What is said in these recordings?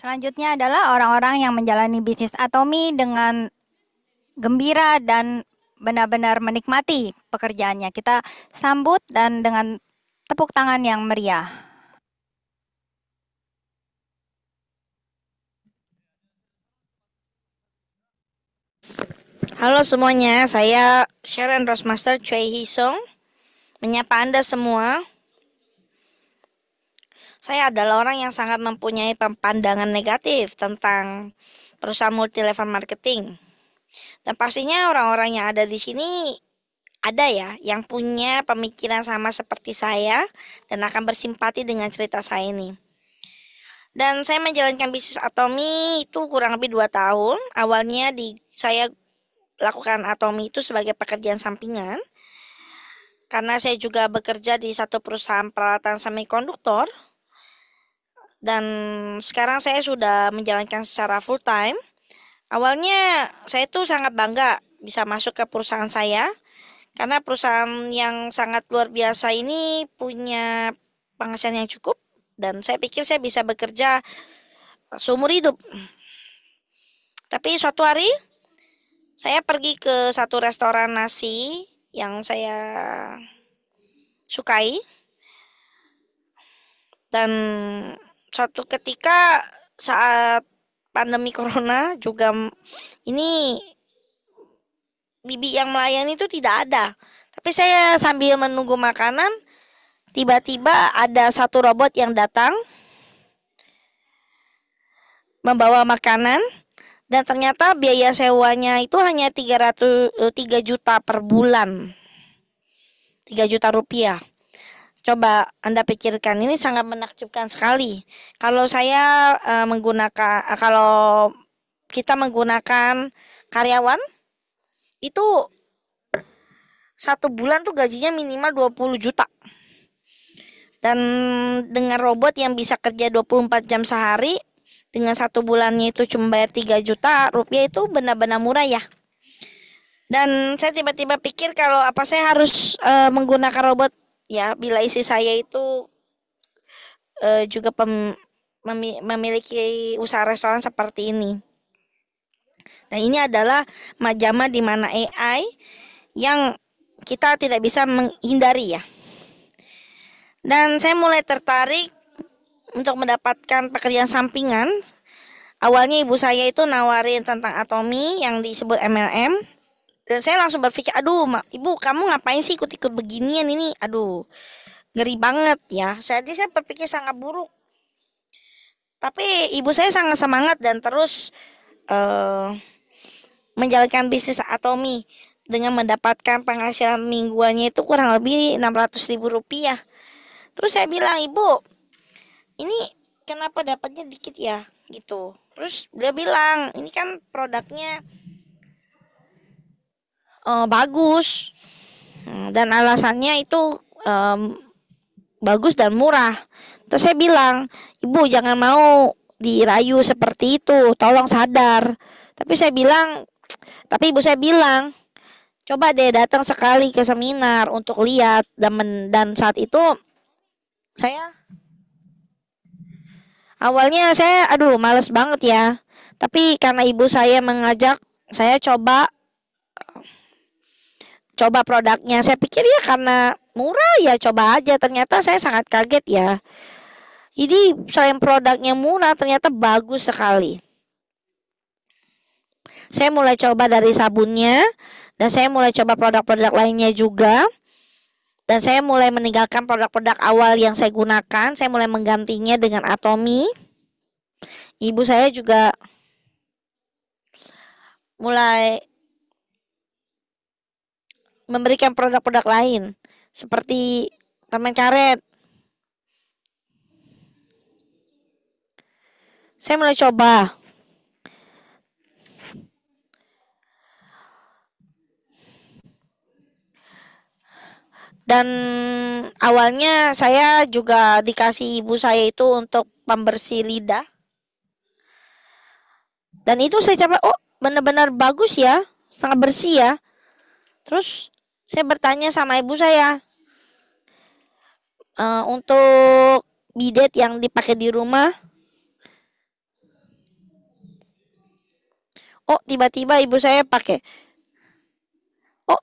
Selanjutnya adalah orang-orang yang menjalani bisnis Atomi dengan gembira dan benar-benar menikmati pekerjaannya. Kita sambut dan dengan tepuk tangan yang meriah. Halo semuanya, saya Sharon Rosmaster Choi Hisong, menyapa Anda semua. Saya adalah orang yang sangat mempunyai pandangan negatif tentang perusahaan multi level marketing. Dan pastinya orang-orang yang ada di sini ada ya yang punya pemikiran sama seperti saya dan akan bersimpati dengan cerita saya ini. Dan saya menjalankan bisnis Atomi itu kurang lebih 2 tahun. Awalnya saya lakukan Atomi itu sebagai pekerjaan sampingan karena saya juga bekerja di satu perusahaan peralatan semikonduktor dan sekarang saya sudah menjalankan secara full time. Awalnya saya tuh sangat bangga bisa masuk ke perusahaan saya karena perusahaan yang sangat luar biasa ini punya penghasilan yang cukup dan saya pikir saya bisa bekerja seumur hidup. Tapi suatu hari saya pergi ke satu restoran nasi yang saya sukai dan suatu ketika saat pandemi corona juga ini bibi yang melayani itu tidak ada. Tapi saya sambil menunggu makanan, tiba-tiba ada satu robot yang datang membawa makanan dan ternyata biaya sewanya itu hanya 3 juta per bulan. 3 juta rupiah. Coba Anda pikirkan, ini sangat menakjubkan sekali. Kalau saya kalau kita menggunakan karyawan itu satu bulan tuh gajinya minimal 20 juta. Dan dengan robot yang bisa kerja 24 jam sehari dengan satu bulannya itu cuma bayar 3 juta rupiah itu benar-benar murah ya. Dan saya tiba-tiba pikir kalau apa saya harus menggunakan robot ya bila istri saya itu juga memiliki usaha restoran seperti ini. Nah, ini adalah zaman di mana AI yang kita tidak bisa menghindari ya. Dan saya mulai tertarik untuk mendapatkan pekerjaan sampingan. Awalnya ibu saya itu nawarin tentang Atomi yang disebut MLM. Dan saya langsung berpikir, aduh ibu kamu ngapain sih ikut-ikut beginian ini? Aduh, ngeri banget ya. Saya berpikir sangat buruk. Tapi ibu saya sangat semangat dan terus uh, menjalankan bisnis Atomi dengan mendapatkan penghasilan mingguannya itu kurang lebih 600 ribu rupiah. Terus saya bilang, ibu ini kenapa dapatnya dikit ya gitu. Terus dia bilang ini kan produknya bagus. Dan alasannya itu bagus dan murah. Terus saya bilang, ibu jangan mau dirayu seperti itu, tolong sadar. Tapi ibu saya bilang, coba deh datang sekali ke seminar untuk lihat dan saat itu saya awalnya saya aduh males banget ya. Tapi karena ibu saya mengajak, saya coba produknya. Saya pikir ya karena murah ya coba aja. Ternyata saya sangat kaget ya. Jadi selain produknya murah ternyata bagus sekali. Saya mulai coba dari sabunnya dan saya mulai coba produk-produk lainnya juga. Dan saya mulai meninggalkan produk-produk awal yang saya gunakan. Saya mulai menggantinya dengan Atomi. Ibu saya juga mulai memberikan produk-produk lain seperti permen karet. Saya mulai coba dan awalnya saya juga dikasih ibu saya itu untuk pembersih lidah. Dan itu saya coba, oh benar-benar bagus ya, sangat bersih ya. Terus saya bertanya sama ibu saya, untuk bidet yang dipakai di rumah Oh, tiba-tiba ibu saya pakai. Oh,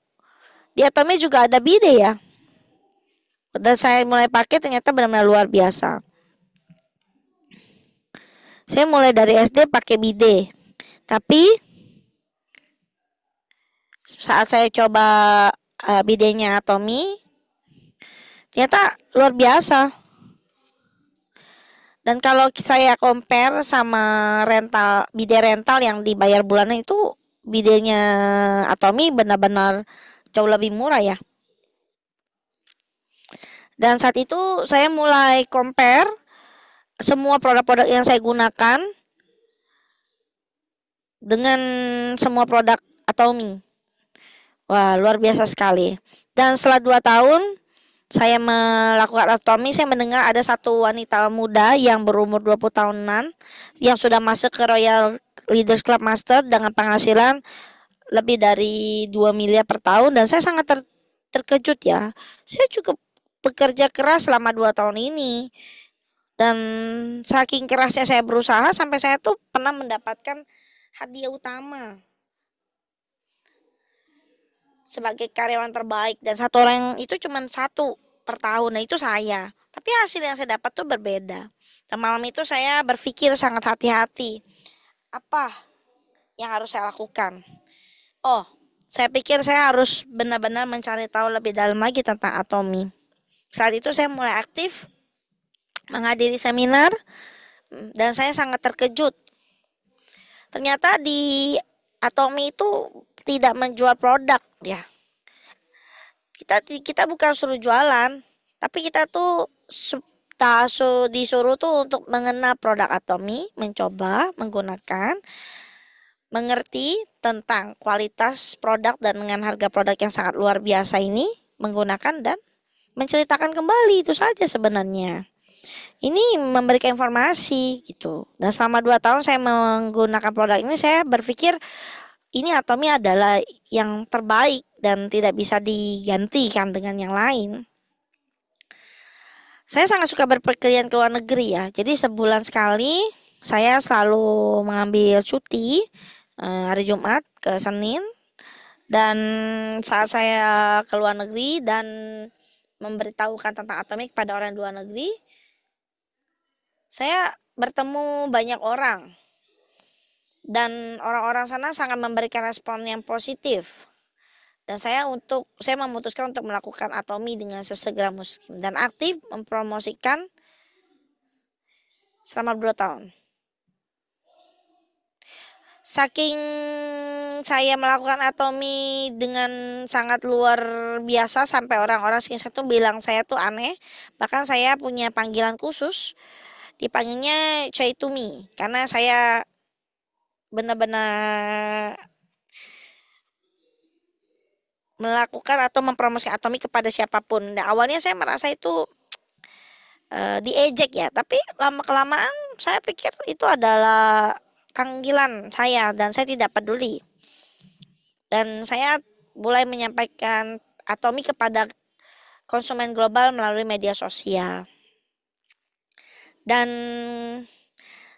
di Atomi juga ada bide ya. Dan saya mulai pakai ternyata benar-benar luar biasa. Saya mulai dari SD pakai bide. Tapi saat saya coba bidenya Atomi, ternyata luar biasa. Dan kalau saya compare sama bide rental yang dibayar bulanan itu, bidenya Atomi benar-benar jauh lebih murah ya. Dan saat itu saya mulai compare semua produk-produk yang saya gunakan dengan semua produk Atomi. Wah, luar biasa sekali. Dan setelah 2 tahun saya melakukan Atomi, saya mendengar ada satu wanita muda yang berumur 20 tahunan yang sudah masuk ke Royal Leaders Club Master dengan penghasilan lebih dari 2 miliar per tahun, dan saya sangat terkejut ya. Saya cukup bekerja keras selama 2 tahun ini, dan saking kerasnya saya berusaha sampai saya tuh pernah mendapatkan hadiah utama sebagai karyawan terbaik, dan satu orang itu cuma satu per tahun. Nah, itu saya. Tapi hasil yang saya dapat tuh berbeda. Dan malam itu saya berpikir sangat hati-hati. Apa yang harus saya lakukan? Oh, saya pikir saya harus benar-benar mencari tahu lebih dalam lagi tentang Atomi. Saat itu saya mulai aktif menghadiri seminar, dan saya sangat terkejut. Ternyata di Atomi itu tidak menjual produk ya. Kita bukan suruh jualan, tapi kita tuh disuruh tuh untuk mengenal produk Atomi, mencoba, menggunakan, mengerti tentang kualitas produk dan dengan harga produk yang sangat luar biasa ini, menggunakan dan menceritakan kembali, itu saja sebenarnya. Ini memberikan informasi gitu. Dan selama 2 tahun saya menggunakan produk ini, saya berpikir ini Atomi adalah yang terbaik dan tidak bisa digantikan dengan yang lain. Saya sangat suka berpergian ke luar negeri ya. Jadi sebulan sekali saya selalu mengambil cuti hari Jumat ke Senin, dan saat saya ke luar negeri dan memberitahukan tentang Atomi kepada orang luar negeri, saya bertemu banyak orang. Dan orang-orang sana sangat memberikan respon yang positif. Dan saya memutuskan untuk melakukan Atomi dengan sesegera mungkin dan aktif mempromosikan selama 2 tahun. Saking saya melakukan Atomi dengan sangat luar biasa sampai orang-orang sekitar itu bilang saya tuh aneh. Bahkan saya punya panggilan khusus, dipanggilnya Choi Tumi, karena saya benar-benar melakukan atau mempromosikan Atomi kepada siapapun. Dan awalnya saya merasa itu diejek ya, tapi lama kelamaan saya pikir itu adalah panggilan saya dan saya tidak peduli. Dan saya mulai menyampaikan Atomi kepada konsumen global melalui media sosial. Dan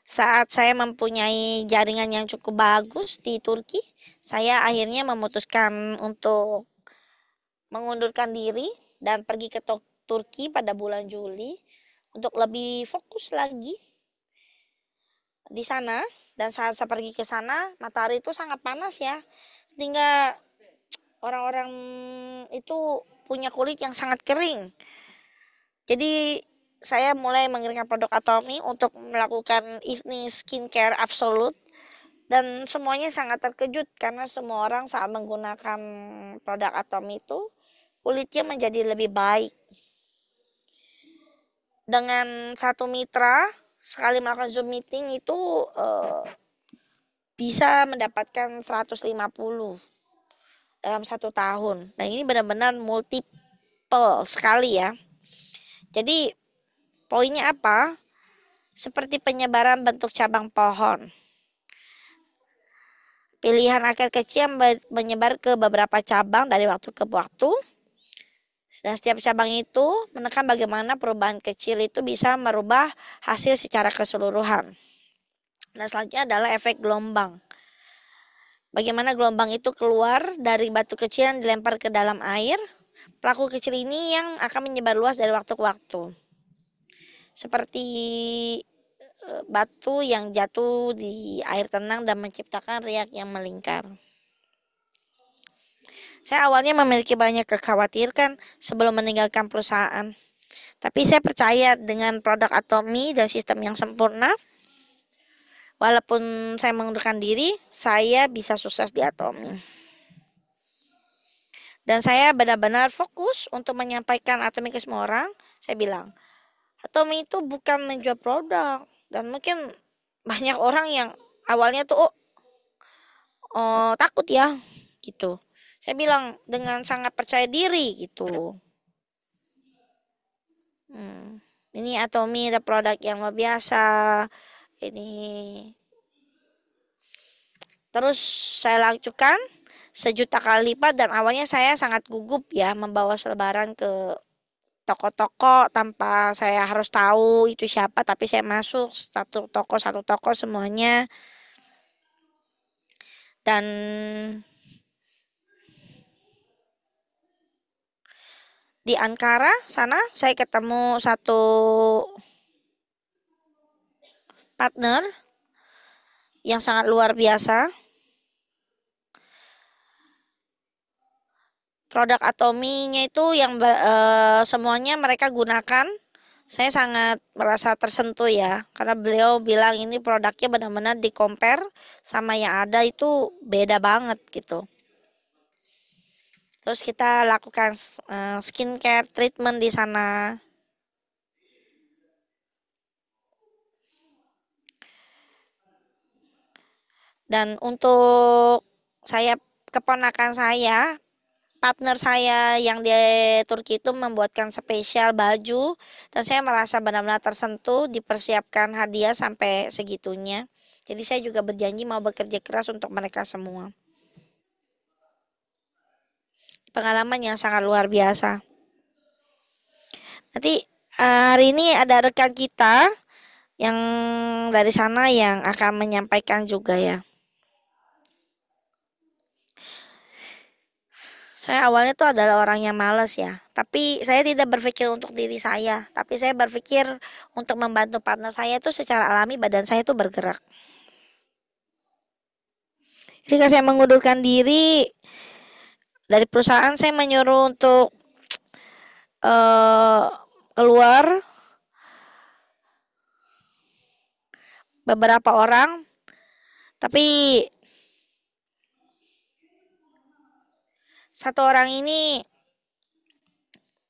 saat saya mempunyai jaringan yang cukup bagus di Turki, saya akhirnya memutuskan untuk mengundurkan diri dan pergi ke Turki pada bulan Juli untuk lebih fokus lagi di sana. Dan saat saya pergi ke sana, matahari itu sangat panas ya, sehingga orang-orang itu punya kulit yang sangat kering. Jadi saya mulai mengirimkan produk Atomi untuk melakukan evening skincare absolute, dan semuanya sangat terkejut karena semua orang saat menggunakan produk Atomi itu kulitnya menjadi lebih baik. Dengan satu mitra sekali melakukan Zoom meeting itu bisa mendapatkan 150 dalam 1 tahun. Nah, ini benar-benar multiple sekali ya. Jadi poinnya apa? Seperti penyebaran bentuk cabang pohon. Pilihan akar kecil yang menyebar ke beberapa cabang dari waktu ke waktu. Dan setiap cabang itu menekan bagaimana perubahan kecil itu bisa merubah hasil secara keseluruhan. Dan selanjutnya adalah efek gelombang. Bagaimana gelombang itu keluar dari batu kecil yang dilempar ke dalam air. Pelaku kecil ini yang akan menyebar luas dari waktu ke waktu. Seperti batu yang jatuh di air tenang dan menciptakan riak yang melingkar. Saya awalnya memiliki banyak kekhawatiran sebelum meninggalkan perusahaan. Tapi saya percaya dengan produk Atomi dan sistem yang sempurna, walaupun saya mengundurkan diri, saya bisa sukses di Atomi. Dan saya benar-benar fokus untuk menyampaikan Atomi ke semua orang. Saya bilang, Atomi itu bukan menjual produk. Dan mungkin banyak orang yang awalnya tuh, takut ya, gitu. Saya bilang dengan sangat percaya diri gitu. Ini Atomi ada produk yang luar biasa. Ini terus saya lakukan sejuta kali lipat dan awalnya saya sangat gugup ya membawa selebaran ke toko-toko tanpa saya harus tahu itu siapa, tapi saya masuk satu toko semuanya. Dan di Ankara sana saya ketemu satu partner yang sangat luar biasa. Produk Atominya itu yang semuanya mereka gunakan. Saya sangat merasa tersentuh ya, karena beliau bilang ini produknya benar-benar di compare sama yang ada itu beda banget gitu. Terus kita lakukan skincare treatment di sana. Dan untuk saya keponakan saya, partner saya yang di Turki itu membuatkan spesial baju dan saya merasa benar-benar tersentuh, dipersiapkan hadiah sampai segitunya. Jadi saya juga berjanji mau bekerja keras untuk mereka semua. Pengalaman yang sangat luar biasa. Nanti hari ini ada rekan kita yang dari sana yang akan menyampaikan juga ya. Saya awalnya tuh adalah orang yang malas ya, tapi saya tidak berpikir untuk diri saya, tapi saya berpikir untuk membantu partner saya itu secara alami badan saya itu bergerak. Ketika saya mengundurkan diri dari perusahaan, saya menyuruh untuk uh, keluar beberapa orang, tapi satu orang ini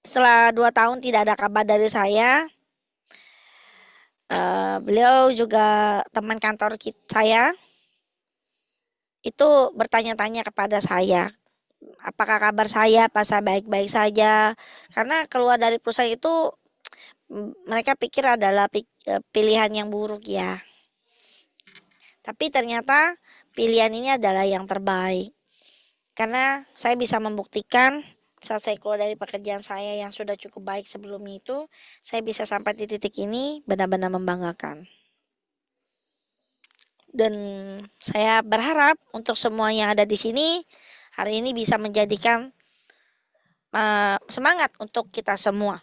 setelah 2 tahun tidak ada kabar dari saya. Beliau juga teman kantor saya itu bertanya-tanya kepada saya, apakah kabar saya, apa saya baik-baik saja. Karena keluar dari perusahaan itu mereka pikir adalah pilihan yang buruk ya. Tapi ternyata pilihan ini adalah yang terbaik. Karena saya bisa membuktikan saat saya keluar dari pekerjaan saya yang sudah cukup baik sebelum itu, saya bisa sampai di titik ini benar-benar membanggakan. Dan saya berharap untuk semua yang ada di sini hari ini bisa menjadikan semangat untuk kita semua.